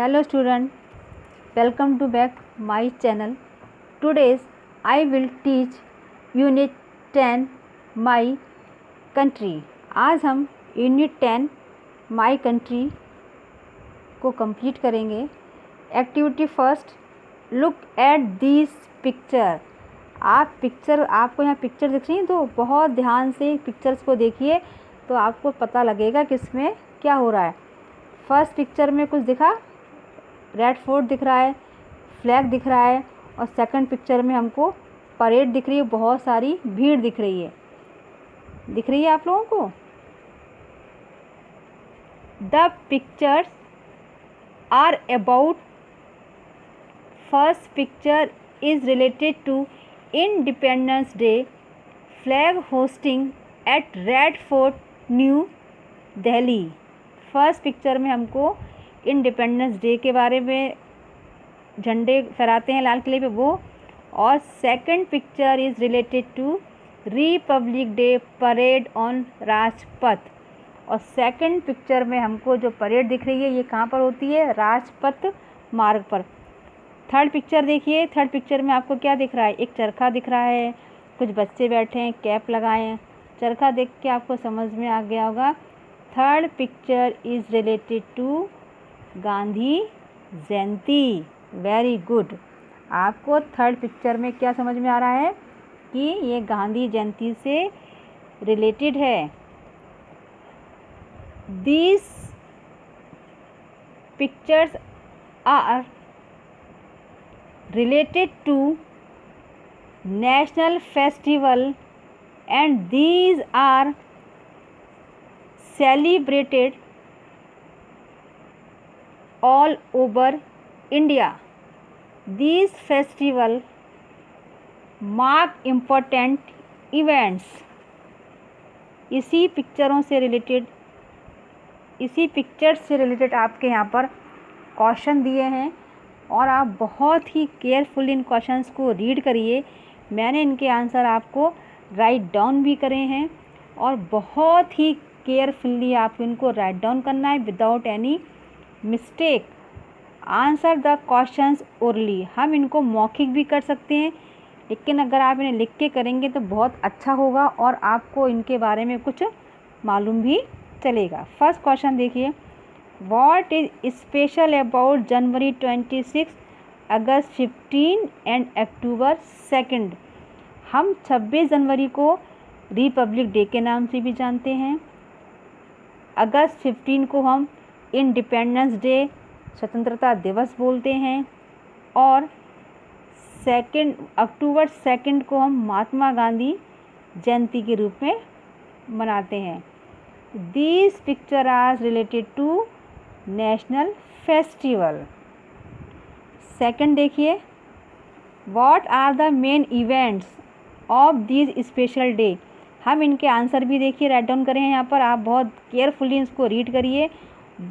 Hello student, welcome to back my channel. Today I will teach Unit 10 My Country. आज हम Unit 10 My Country को complete करेंगे. Activity first, look at this picture. आपको यहाँ picture दिख रही है तो बहुत ध्यान से पिक्चर्स को देखिए तो आपको पता लगेगा कि इसमें क्या हो रहा है. फर्स्ट पिक्चर में कुछ दिखा, रेड फोर्ट दिख रहा है, फ्लैग दिख रहा है, और सेकंड पिक्चर में हमको परेड दिख रही है, बहुत सारी भीड़ दिख रही है आप लोगों को. The pictures are about. First picture is related to independence day, flag hosting at red fort, new Delhi. First picture में हमको इंडिपेंडेंस डे के बारे में, झंडे फहराते हैं लाल किले पे वो. और second picture is related to republic day parade on Rajpath. और सेकंड पिक्चर में हमको जो परेड दिख रही है ये कहाँ पर होती है? राजपथ मार्ग पर. थर्ड पिक्चर देखिए. थर्ड पिक्चर में आपको क्या दिख रहा है? एक चरखा दिख रहा है, कुछ बच्चे बैठे हैं, कैप लगाए हैं. चरखा देख के आपको समझ में आ गया होगा. Third picture is related to Gandhi Jayanti. Very good. आपको थर्ड पिक्चर में क्या समझ में आ रहा है कि ये गांधी जयंती से रिलेटेड है. These pictures are related to national festival and these are celebrated all over India. These festival mark important events. इसी पिक्चर से रिलेटेड आपके यहाँ पर क्वेश्चन दिए हैं और आप बहुत ही केयरफुली इन क्वेश्चंस को रीड करिए. मैंने इनके आंसर आपको राइट डाउन भी करे हैं और बहुत ही केयरफुली आपको इनको राइट डाउन करना है without any mistake. Answer the questions orally. हम इनको मौखिक भी कर सकते हैं, लेकिन अगर आप इन्हें लिख के करेंगे तो बहुत अच्छा होगा और आपको इनके बारे में कुछ मालूम भी चलेगा. फर्स्ट क्वेश्चन देखिए. What is special about January 26, August 15 and October 2. हम 26 जनवरी को रिपब्लिक डे के नाम से भी जानते हैं. अगस्त 15 को हम इंडिपेंडेंस डे, स्वतंत्रता दिवस बोलते हैं. और अक्टूबर 2 को हम महात्मा गांधी जयंती के रूप में मनाते हैं. These pictures are related to national festival. Second देखिए. What are the main events of these special day. हम इनके आंसर भी देखिए राइट डाउन करें हैं यहाँ पर. आप बहुत केयरफुली इसको रीड करिए.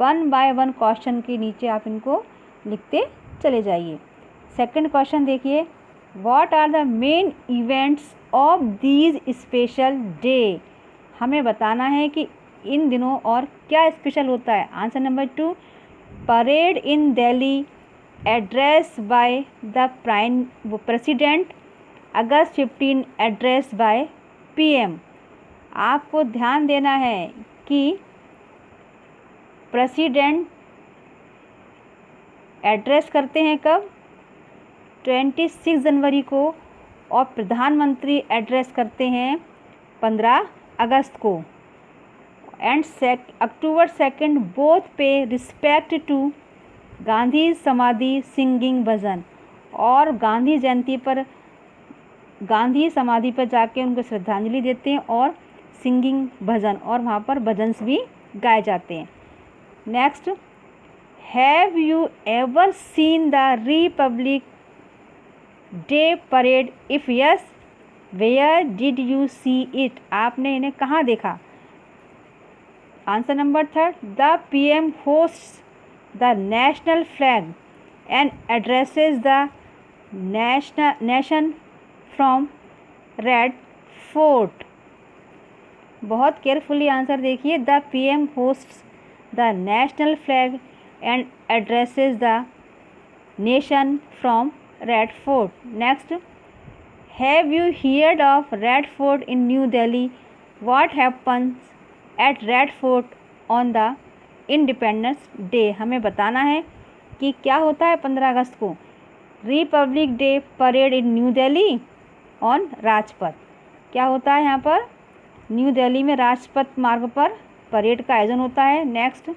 1 बाय 1 क्वेश्चन के नीचे आप इनको लिखते चले जाइए. सेकंड क्वेश्चन देखिए. What are the main events of these special day. हमें बताना है कि इन दिनों और क्या स्पेशल होता है. Answer number 2, parade in Delhi, address bye the president, August 15 address by PM. आपको ध्यान देना है कि प्रेसिडेंट एड्रेस करते हैं कब? 26 जनवरी को. और प्रधानमंत्री एड्रेस करते हैं 15 अगस्त को. एंड अक्टूबर 2 बोथ पे रिस्पेक्ट टू गांधी समाधि सिंगिंग भजन. और गांधी जयंती पर गांधी समाधि पर जाके उनको श्रद्धांजलि देते हैं और सिंगिंग भजन, और वहाँ पर भजन्स भी गाए जाते हैं. Next, have you ever seen the republic day parade? If yes, where did you see it. आपने इन्हें कहाँ देखा? Answer number 3, the PM hosts the national flag and addresses the nation from red fort. बहुत carefully answer देखिए. द PM hosts the national फ्लैग and addresses the nation from Red Fort. Next, have you heard of Red Fort in New Delhi? What happens at Red Fort on the Independence Day? हमें बताना है कि क्या होता है 15 अगस्त को। Republic day parade in new Delhi on Rajpath. क्या होता है यहाँ पर? न्यू दिल्ली में राजपथ मार्ग पर परेड का आयोजन होता है। Next,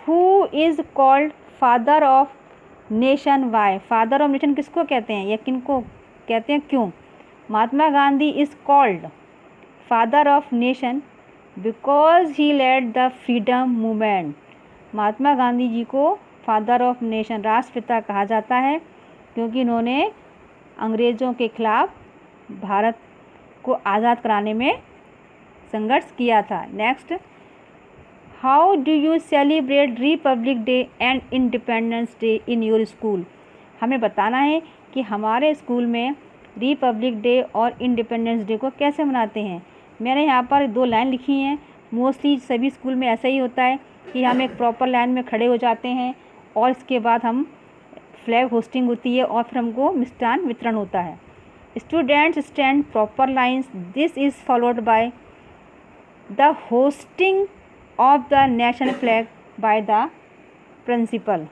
who is called father of nation why? Father of nation किसको कहते हैं या किनको कहते हैं, क्यों? Mahatma Gandhi is called father of nation because he led the freedom movement. Mahatma Gandhi ji को फादर ऑफ नेशन, राष्ट्रपिता कहा जाता है क्योंकि इन्होंने अंग्रेज़ों के खिलाफ भारत को आज़ाद कराने में संघर्ष किया था। Next, how do you celebrate Republic day and independence day in your school? हमें बताना है कि हमारे स्कूल में रिपब्लिक डे और इंडिपेंडेंस डे को कैसे मनाते हैं। मैंने यहाँ पर 2 लाइन लिखी हैं। मोस्टली सभी स्कूल में ऐसा ही होता है कि हम एक प्रॉपर लाइन में खड़े हो जाते हैं और इसके बाद हम फ्लैग होस्टिंग होती है और फिर हमको मिष्ठान वितरण होता है। Students stand proper lines, this is followed by the hosting of the national flag by the principal.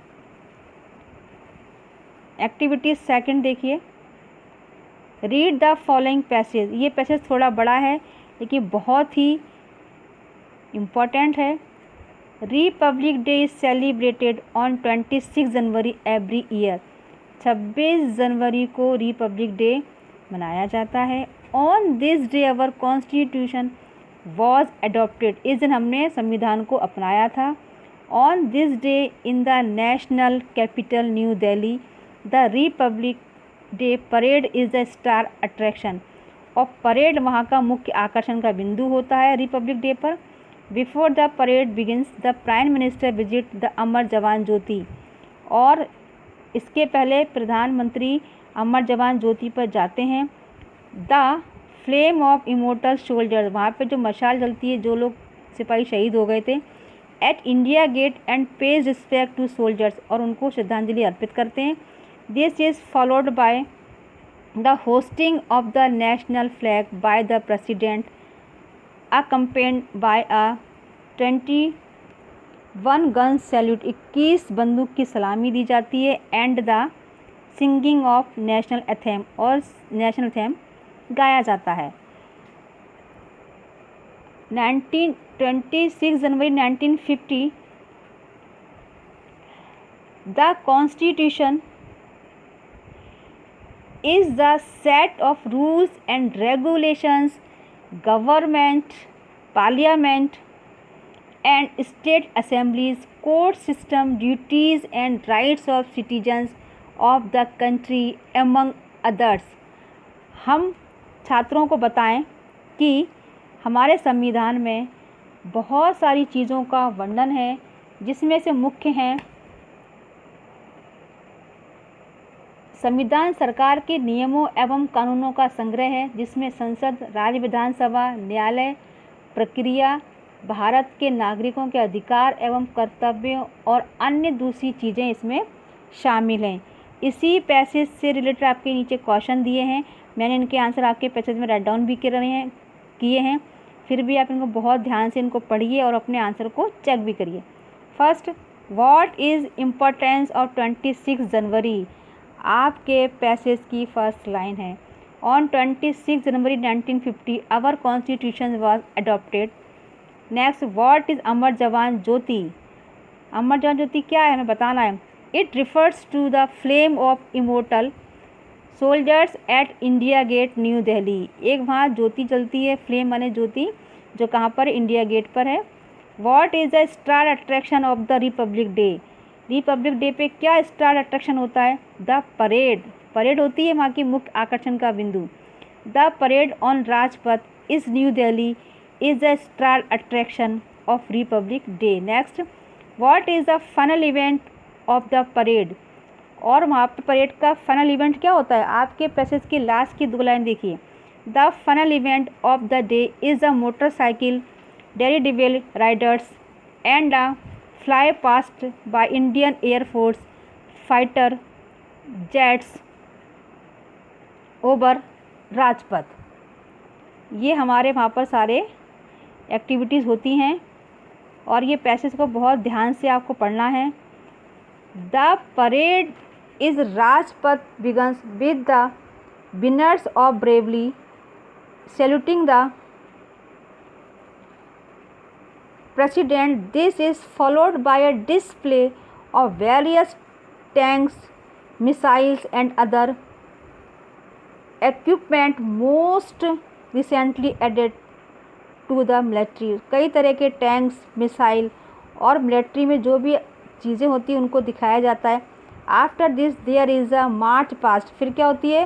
Activity second देखिए, रीड द फॉलोइंग पैसेज। ये पैसेज थोड़ा बड़ा है लेकिन बहुत ही इम्पोर्टेंट है। Republic day is celebrated on 26 January every year. 26 जनवरी को रिपब्लिक डे मनाया जाता है। On this day our constitution was adopted. इस दिन हमने संविधान को अपनाया था। On this day in the national capital New Delhi the republic day parade is the star attraction. और परेड वहाँ का मुख्य आकर्षण का बिंदु होता है रिपब्लिक डे पर। Before the parade begins the prime minister visit the Amar Jawan Jyoti. और इसके पहले प्रधानमंत्री अमर जवान ज्योति पर जाते हैं। The flame of immortal soldiers, वहाँ पे जो मशाल जलती है, जो लोग सिपाही शहीद हो गए थे, at India Gate and pay respect to soldiers, और उनको श्रद्धांजलि अर्पित करते हैं। This is followed by the hosting of the national flag by the president accompanied by a 21 gun salute. 21 बंदूक की सलामी दी जाती है। And the singing of national anthem, और नेशनल एथेम गाया जाता है। 26 January 1950 the constitution is the set of rules and regulations government, parliament and state assemblies, court system, duties and rights of citizens of the country among others। हम छात्रों को बताएं कि हमारे संविधान में बहुत सारी चीज़ों का वर्णन है, जिसमें से मुख्य हैं संविधान सरकार के नियमों एवं कानूनों का संग्रह है, जिसमें संसद, राज्य विधानसभा, न्यायालय, प्रक्रिया, भारत के नागरिकों के अधिकार एवं कर्तव्यों और अन्य दूसरी चीज़ें इसमें शामिल हैं। इसी पैसेज से रिलेटेड आपके नीचे क्वेश्चन दिए हैं। मैंने इनके आंसर आपके पैसेज में राइट डाउन भी किए हैं। फिर भी आप इनको बहुत ध्यान से इनको पढ़िए और अपने आंसर को चेक भी करिए। First, what is importance of 26 January? आपके पैसेज की फर्स्ट लाइन है, on 26 January 1950 our constitution was adopted. Next, what is Amar Jawan Jyoti? अमर जवान ज्योति क्या है, हमें बताना है। It refers to the flame of immortal soldiers at India gate new Delhi. एक वहाँ ज्योति जलती है, फ्लेम माने ज्योति, जो कहाँ पर, इंडिया गेट पर है। What is the star attraction of the republic day? Republic day पे क्या स्टार अट्रैक्शन होता है? The parade. परेड होती है वहाँ की मुख्य आकर्षण का बिंदु। The parade on Rajpath is new Delhi is the star attraction of Republic day. Next, what is the final event of the parade? और वहाँ पे परेड का फाइनल इवेंट क्या होता है? आपके पैसेज की लास्ट की 2 लाइन देखिए। The final event of the day is the motorcycle daredevil riders and the fly past by Indian Air Force fighter jets over Rajpath. ये हमारे वहाँ पर सारे एक्टिविटीज़ होती हैं और ये पैसेज को बहुत ध्यान से आपको पढ़ना है। The parade is Rajpath begins with the winners of bravely saluting the president. This is followed by a display of various tanks, missiles and other equipment most recently added to the military। कई तरह के tanks, missile और military में जो भी चीज़ें होती हैं उनको दिखाया जाता है। After this there is a march past. फिर क्या होती है,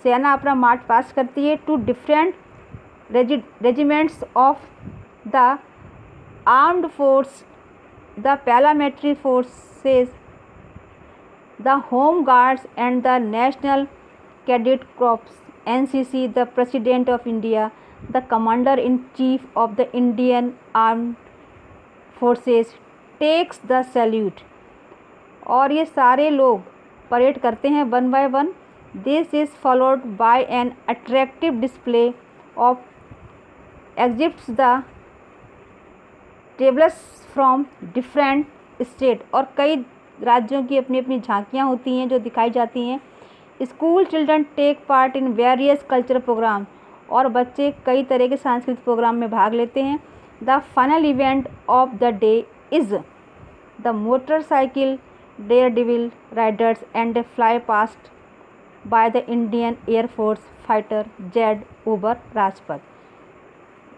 सेना अपना मार्च पास्ट करती है to different regiments of the armed force, the paramilitary forces, the home guards and the national Cadet Corps NCC। The President of India, the Commander-in-Chief of the Indian Armed Forces takes the salute। और ये सारे लोग parade करते हैं one by one. This is followed bye an attractive display of exhibits the tables from different state. और कई राज्यों की अपनी अपनी झांकियाँ होती हैं जो दिखाई जाती हैं। School children take part in various cultural program. और बच्चे कई तरह के सांस्कृतिक प्रोग्राम में भाग लेते हैं। The final event of the day is the motorcycle Daredevil Riders and fly passed by the Indian air force fighter jet over Rajpath.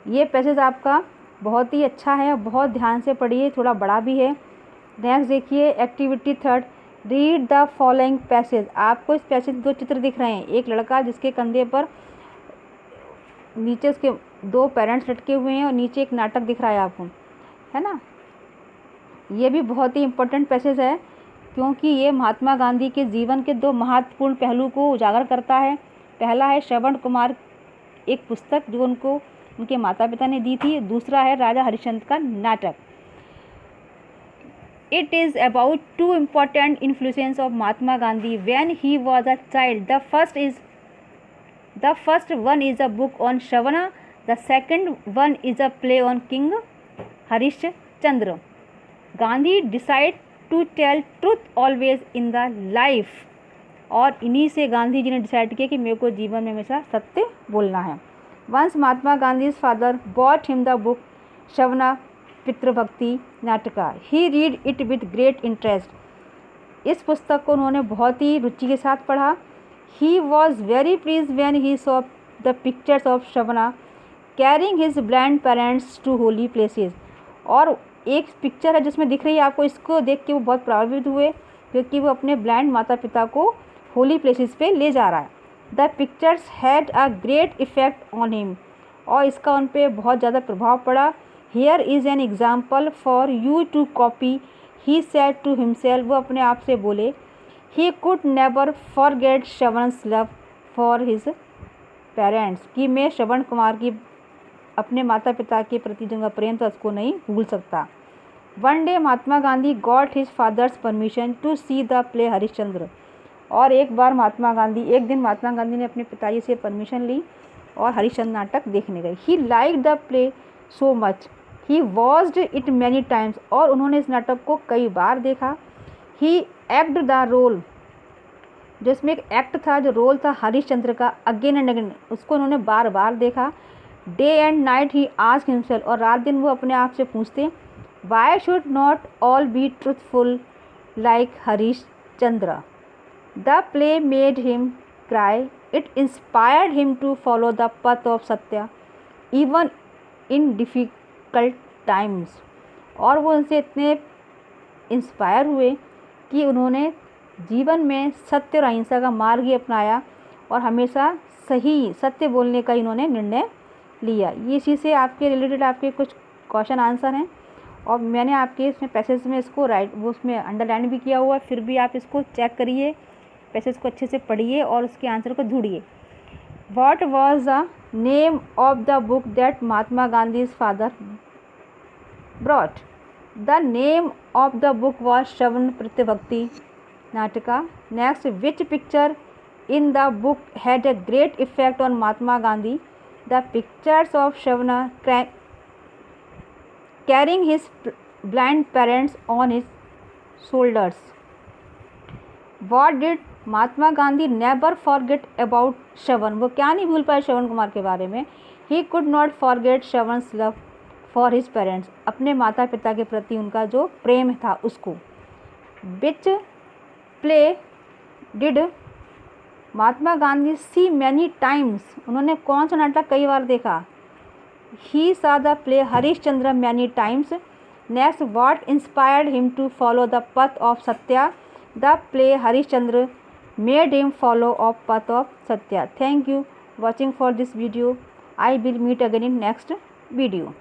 ये पैसेज आपका बहुत ही अच्छा है, बहुत ध्यान से पढ़िए, थोड़ा बड़ा भी है। नेक्स्ट देखिए activity third, read the following passage. आपको इस पैसेज दो चित्र दिख रहे हैं, एक लड़का जिसके कंधे पर नीचे उसके दो पेरेंट्स लटके हुए हैं और नीचे एक नाटक दिख रहा है आपको, है ना। ये भी बहुत ही इम्पोर्टेंट पैसेज है क्योंकि ये महात्मा गांधी के जीवन के दो महत्वपूर्ण पहलू को उजागर करता है। पहला है श्रवण कुमार, एक पुस्तक जो उनको उनके माता पिता ने दी थी। दूसरा है राजा हरिश्चंद्र का नाटक। It is about two important influences of Mahatma Gandhi when he was a child. The first one is a book on Shravana. The second one is a play on King Harishchandra. Gandhi decided to tell truth always in the life. और इन्हीं से गांधी जी ने decide किया कि मेरे को जीवन में हमेशा सत्य बोलना है। Once Mahatma Gandhi's father bought him the book Shravana Pitrubhakti Nataka. He read it with great interest. इस पुस्तक को उन्होंने बहुत ही रुचि के साथ पढ़ा। He was very pleased when he saw the pictures of Shravana carrying his blind parents to holy places. और एक पिक्चर है जिसमें दिख रही है आपको, इसको देख के वो बहुत प्रभावित हुए क्योंकि वो अपने ब्लाइंड माता पिता को होली प्लेसेस पे ले जा रहा है। The pictures had a great effect on him. और इसका उन पर बहुत ज़्यादा प्रभाव पड़ा। Here is an example for you to copy, he said to himself। वो अपने आप से बोले। He could never forget श्रवण's love for his parents। कि मैं श्रवण कुमार की अपने माता पिता के प्रति जो प्रेम था उसको नहीं भूल सकता। One day Mahatma Gandhi got his father's permission to see the play Harishchandra. और एक दिन महात्मा गांधी ने अपने पिताजी से परमिशन ली और हरिश्चंद्र नाटक देखने गए। He liked the play so much, he watched it many times। और उन्होंने इस नाटक को कई बार देखा। He acted the role, जिसमें एक एक्ट था जो रोल था हरिश्चंद्र का, अगेन एंड अगेन, उसको उन्होंने बार बार देखा। Day and night he asked himself. और रात दिन वो अपने आप से पूछते, why should not all be truthful like Harishchandra. The play made him cry, it inspired him to follow the path of satya even in difficult times. और वो उनसे इतने इंस्पायर हुए कि उन्होंने जीवन में सत्य और अहिंसा का मार्ग ही अपनाया और हमेशा सही सत्य बोलने का इन्होंने निर्णय लिया। ये इसी से आपके रिलेटेड आपके कुछ क्वेश्चन आंसर हैं और मैंने आपके इसमें पैसेज में इसको वो उसमें अंडरलाइन भी किया हुआ है। फिर भी आप इसको चेक करिए, पैसेज को अच्छे से पढ़िए और उसके आंसर को ढूंढिए। What was the name of the book that Mahatma Gandhi's father brought? The name of the book was Shravan Pratibhakti Natika. Next, which picture in the book had a great effect on Mahatma Gandhi? The pictures of Shravana carrying his blind parents on his shoulders. What did Mahatma Gandhi never forget about Shravan? वो क्या नहीं भूल पाए श्रवण कुमार के बारे में? He could not forget Shravan's love for his parents. अपने माता पिता के प्रति उनका जो प्रेम था उसको। Which play did Mahatma Gandhi see many times? उन्होंने कौन सा नाटक कई बार देखा? He saw the play Harishchandra many times. Next, what inspired him to follow the path of satya? The play Harishchandra made him follow of path of satya. Thank you watching for this video. I will meet again in next video.